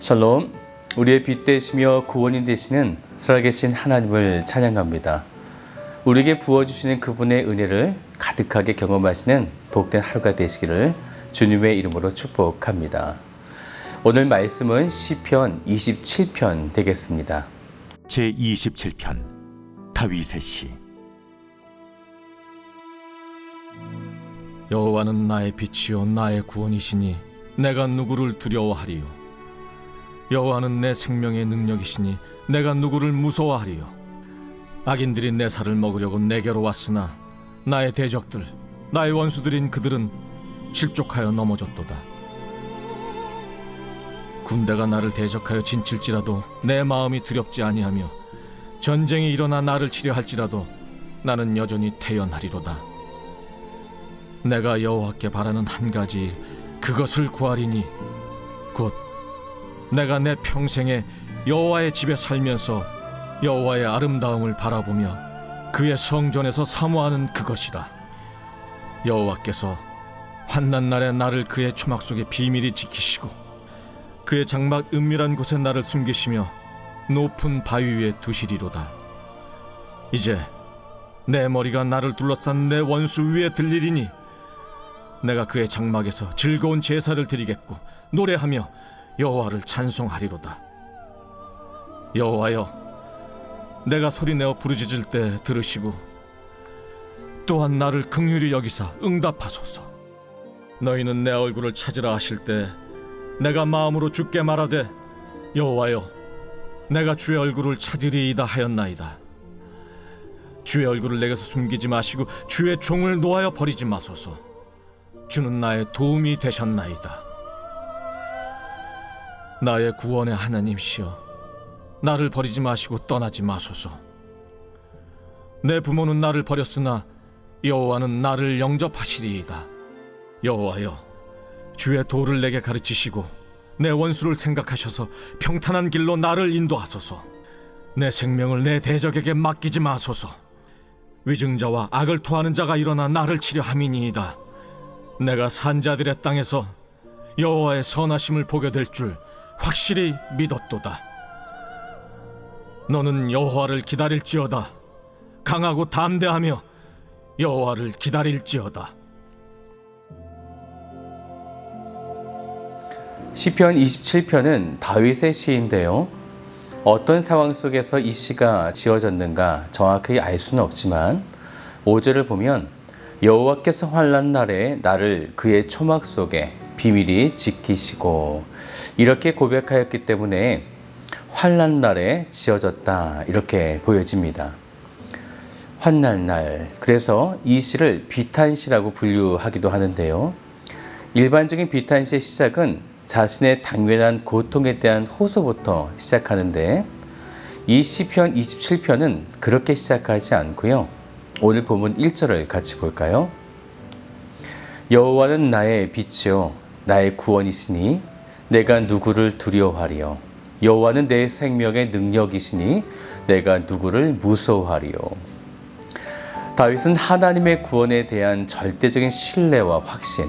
샬롬, 우리의 빛 되시며 구원인 되시는 살아계신 하나님을 찬양합니다. 우리에게 부어주시는 그분의 은혜를 가득하게 경험하시는 복된 하루가 되시기를 주님의 이름으로 축복합니다. 오늘 말씀은 시편 27편 되겠습니다. 제27편 다윗의 시. 여호와는 나의 빛이요 나의 구원이시니 내가 누구를 두려워하리요. 여호와는 내 생명의 능력이시니 내가 누구를 무서워하리요. 악인들이 내 살을 먹으려고 내게로 왔으나 나의 대적들, 나의 원수들인 그들은 실족하여 넘어졌도다. 군대가 나를 대적하여 진칠지라도 내 마음이 두렵지 아니하며 전쟁이 일어나 나를 치려 할지라도 나는 여전히 태연하리로다. 내가 여호와께 바라는 한 가지 일, 그것을 구하리니 곧 내가 내 평생에 여호와의 집에 살면서 여호와의 아름다움을 바라보며 그의 성전에서 사모하는 그것이다. 여호와께서 환난 날에 나를 그의 초막 속에 비밀히 지키시고 그의 장막 은밀한 곳에 나를 숨기시며 높은 바위 위에 두시리로다. 이제 내 머리가 나를 둘러싼 내 원수 위에 들리리니 내가 그의 장막에서 즐거운 제사를 드리겠고 노래하며 여호와를 찬송하리로다. 여호와여, 내가 소리내어 부르짖을 때 들으시고 또한 나를 긍휼히 여기사 응답하소서. 너희는 내 얼굴을 찾으라 하실 때 내가 마음으로 주께 말하되 여호와여, 내가 주의 얼굴을 찾으리이다 하였나이다. 주의 얼굴을 내게서 숨기지 마시고 주의 종을 놓아여 버리지 마소서. 주는 나의 도움이 되셨나이다. 나의 구원의 하나님시여, 나를 버리지 마시고 떠나지 마소서. 내 부모는 나를 버렸으나 여호와는 나를 영접하시리이다. 여호와여, 주의 도를 내게 가르치시고 내 원수를 생각하셔서 평탄한 길로 나를 인도하소서. 내 생명을 내 대적에게 맡기지 마소서. 위증자와 악을 토하는 자가 일어나 나를 치려 함이니이다. 내가 산자들의 땅에서 여호와의 선하심을 보게 될 줄 확실히 믿었도다. 너는 여호와를 기다릴지어다. 강하고 담대하며 여호와를 기다릴지어다. 시편 27편은 다윗의 시인데요. 어떤 상황 속에서 이 시가 지어졌는가 정확하게 알 수는 없지만 5절을 보면 여호와께서 환난 날에 나를 그의 초막 속에 비밀히 지키시고 이렇게 고백하였기 때문에 환난 날에 지어졌다 이렇게 보여집니다. 환난 날, 그래서 이 시를 비탄시라고 분류하기도 하는데요. 일반적인 비탄시의 시작은 자신의 당면한 고통에 대한 호소부터 시작하는데 이 시편 27편은 그렇게 시작하지 않고요. 오늘 본문 1절을 같이 볼까요? 여호와는 나의 빛이요 나의 구원이시니 내가 누구를 두려워하리요. 여호와는 내 생명의 능력이시니 내가 누구를 무서워하리요. 다윗은 하나님의 구원에 대한 절대적인 신뢰와 확신,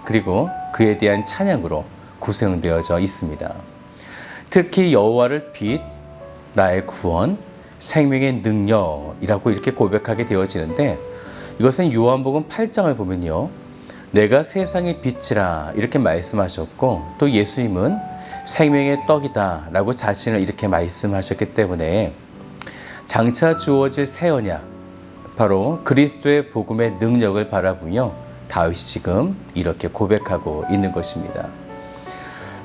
그리고 그에 대한 찬양으로 구성되어져 있습니다. 특히 여호와를 빛, 나의 구원, 생명의 능력이라고 이렇게 고백하게 되어지는데 이것은 요한복음 8장을 보면요. 내가 세상의 빛이라 이렇게 말씀하셨고 또 예수님은 생명의 떡이다 라고 자신을 이렇게 말씀하셨기 때문에 장차 주어질 새 언약, 바로 그리스도의 복음의 능력을 바라보며 다윗이 지금 이렇게 고백하고 있는 것입니다.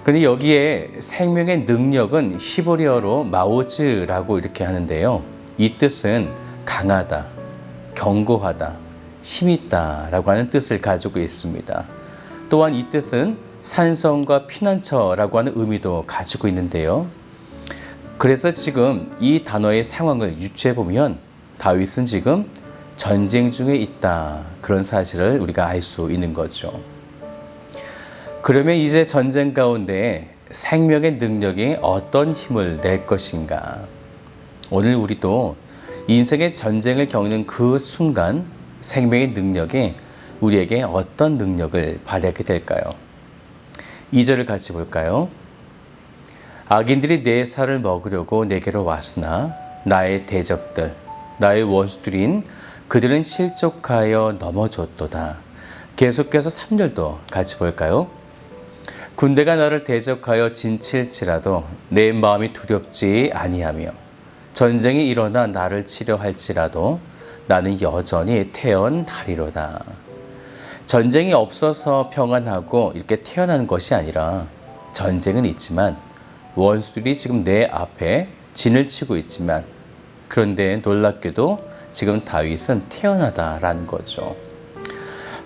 그런데 여기에 생명의 능력은 히브리어로 마오즈라고 이렇게 하는데요. 이 뜻은 강하다, 견고하다, 힘있다 라고 하는 뜻을 가지고 있습니다. 또한 이 뜻은 산성과 피난처라고 하는 의미도 가지고 있는데요. 그래서 지금 이 단어의 상황을 유추해 보면 다윗은 지금 전쟁 중에 있다, 그런 사실을 우리가 알 수 있는 거죠. 그러면 이제 전쟁 가운데 생명의 능력이 어떤 힘을 낼 것인가? 오늘 우리도 인생의 전쟁을 겪는 그 순간 생명의 능력이 우리에게 어떤 능력을 발휘하게 될까요? 2절을 같이 볼까요? 악인들이 내 살을 먹으려고 내게로 왔으나 나의 대적들, 나의 원수들인 그들은 실족하여 넘어졌도다. 계속해서 3절도 같이 볼까요? 군대가 나를 대적하여 진칠지라도 내 마음이 두렵지 아니하며 전쟁이 일어나 나를 치려 할지라도 나는 여전히 태어나리로다. 전쟁이 없어서 평안하고 이렇게 태어나는 것이 아니라 전쟁은 있지만 원수들이 지금 내 앞에 진을 치고 있지만 그런데 놀랍게도 지금 다윗은 태어나다라는 거죠.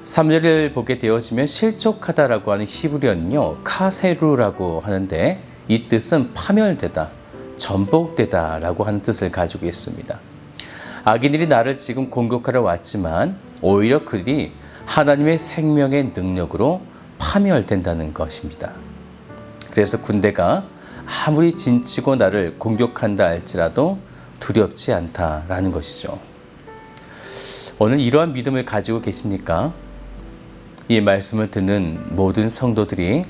3절을 보게 되어지면 실족하다라고 하는 히브리어는요, 카세루라고 하는데 이 뜻은 파멸되다, 전복되다라고 하는 뜻을 가지고 있습니다. 악인들이 나를 지금 공격하러 왔지만 오히려 그들이 하나님의 생명의 능력으로 파멸된다는 것입니다. 그래서 군대가 아무리 진치고 나를 공격한다 할지라도 두렵지 않다라는 것이죠. 오늘 이러한 믿음을 가지고 계십니까? 이 말씀을 듣는 모든 성도들이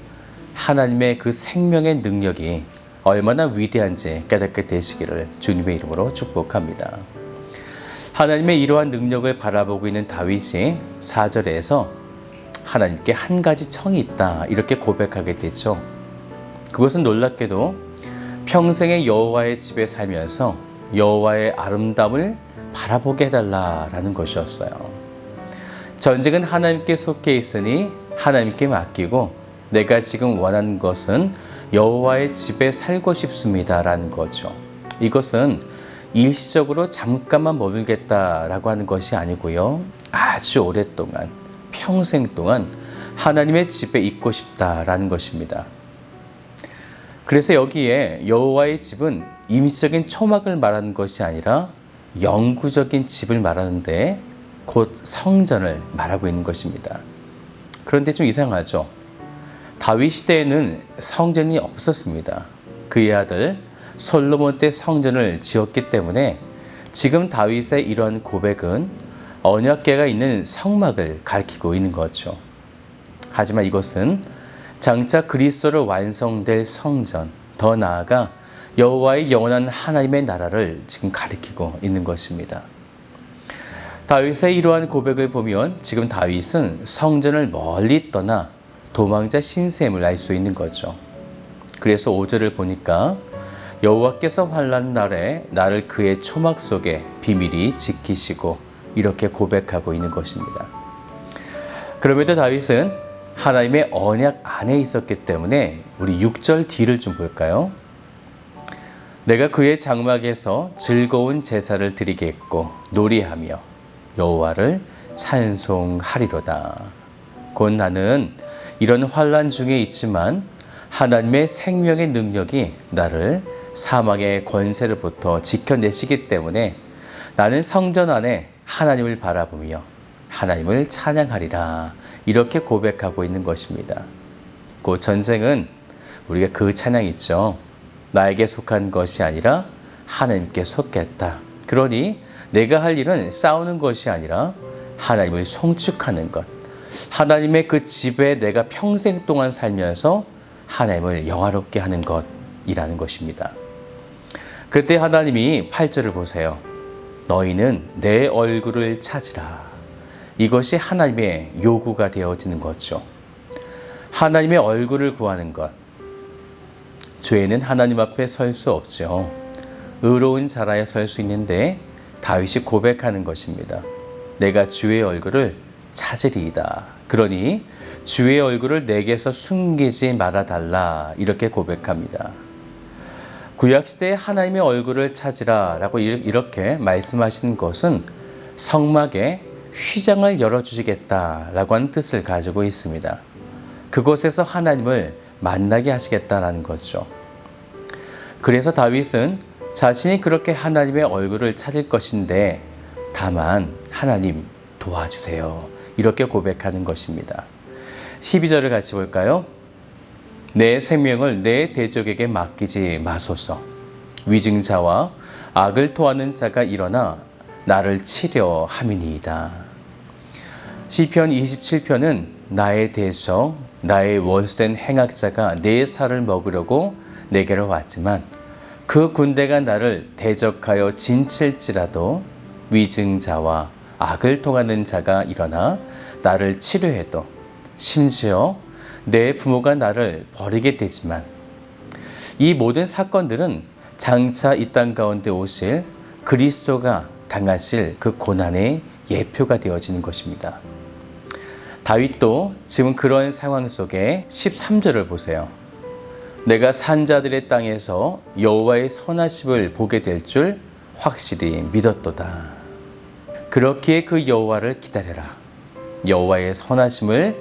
하나님의 그 생명의 능력이 얼마나 위대한지 깨닫게 되시기를 주님의 이름으로 축복합니다. 하나님의 이러한 능력을 바라보고 있는 다윗이 4절에서 하나님께 한 가지 청이 있다 이렇게 고백하게 되죠. 그것은 놀랍게도 평생의 여호와의 집에 살면서 여호와의 아름다움을 바라보게 해달라라는 것이었어요. 전쟁은 하나님께 속해 있으니 하나님께 맡기고 내가 지금 원하는 것은 여호와의 집에 살고 싶습니다라는 거죠. 이것은 일시적으로 잠깐만 머물겠다라고 하는 것이 아니고요. 아주 오랫동안 평생 동안 하나님의 집에 있고 싶다라는 것입니다. 그래서 여기에 여호와의 집은 임시적인 초막을 말하는 것이 아니라 영구적인 집을 말하는데 곧 성전을 말하고 있는 것입니다. 그런데 좀 이상하죠. 다윗 시대에는 성전이 없었습니다. 그의 아들 솔로몬 때 성전을 지었기 때문에 지금 다윗의 이런 고백은 언약궤가 있는 성막을 가리키고 있는 거죠. 하지만 이것은 장차 그리스도로 완성될 성전, 더 나아가 여호와의 영원한 하나님의 나라를 지금 가리키고 있는 것입니다. 다윗의 이러한 고백을 보면 지금 다윗은 성전을 멀리 떠나 도망자 신셈을 알 수 있는 거죠. 그래서 5절을 보니까 여호와께서 환난 날에 나를 그의 초막 속에 비밀히 지키시고 이렇게 고백하고 있는 것입니다. 그럼에도 다윗은 하나님의 언약 안에 있었기 때문에 우리 6절 뒤를 좀 볼까요? 내가 그의 장막에서 즐거운 제사를 드리겠고 놀이하며 여호와를 찬송하리로다. 곧 나는 이런 환난 중에 있지만 하나님의 생명의 능력이 나를 사망의 권세로부터 지켜내시기 때문에 나는 성전 안에 하나님을 바라보며 하나님을 찬양하리라. 이렇게 고백하고 있는 것입니다. 그 전쟁은 우리가 그 찬양 있죠. 나에게 속한 것이 아니라 하나님께 속했다. 그러니 내가 할 일은 싸우는 것이 아니라 하나님을 송축하는 것. 하나님의 그 집에 내가 평생 동안 살면서 하나님을 영화롭게 하는 것이라는 것입니다. 그때 하나님이 8절을 보세요. 너희는 내 얼굴을 찾으라. 이것이 하나님의 요구가 되어지는 거죠. 하나님의 얼굴을 구하는 것. 죄는 하나님 앞에 설 수 없죠. 의로운 자라야 설 수 있는데 다윗이 고백하는 것입니다. 내가 주의 얼굴을 찾으리이다. 그러니 주의 얼굴을 내게서 숨기지 말아달라. 이렇게 고백합니다. 구약시대에 하나님의 얼굴을 찾으라 라고 이렇게 말씀하신 것은 성막에 휘장을 열어주시겠다라고 하는 뜻을 가지고 있습니다. 그곳에서 하나님을 만나게 하시겠다라는 거죠. 그래서 다윗은 자신이 그렇게 하나님의 얼굴을 찾을 것인데 다만 하나님 도와주세요. 이렇게 고백하는 것입니다. 12절을 같이 볼까요? 내 생명을 내 대적에게 맡기지 마소서. 위증자와 악을 토하는 자가 일어나 나를 치려 함이니이다. 시편 27편은 나의 대적, 나의 원수된 행악자가 내 살을 먹으려고 내게로 왔지만 그 군대가 나를 대적하여 진칠지라도 위증자와 악을 통하는 자가 일어나 나를 치료해도 심지어 내 부모가 나를 버리게 되지만 이 모든 사건들은 장차 이 땅 가운데 오실 그리스도가 당하실 그 고난의 예표가 되어지는 것입니다. 다윗도 지금 그런 상황 속에 13절을 보세요. 내가 산자들의 땅에서 여호와의 선하심을 보게 될 줄 확실히 믿었도다. 그렇기에 그 여호와를 기다려라. 여호와의 선하심을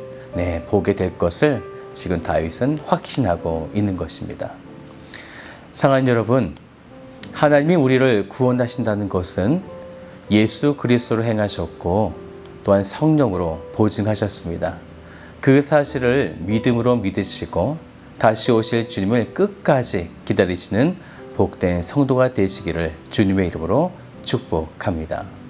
보게 될 것을 지금 다윗은 확신하고 있는 것입니다. 사랑하는 여러분, 하나님이 우리를 구원하신다는 것은 예수 그리스도로 행하셨고 또한 성령으로 보증하셨습니다. 그 사실을 믿음으로 믿으시고 다시 오실 주님을 끝까지 기다리시는 복된 성도가 되시기를 주님의 이름으로 축복합니다.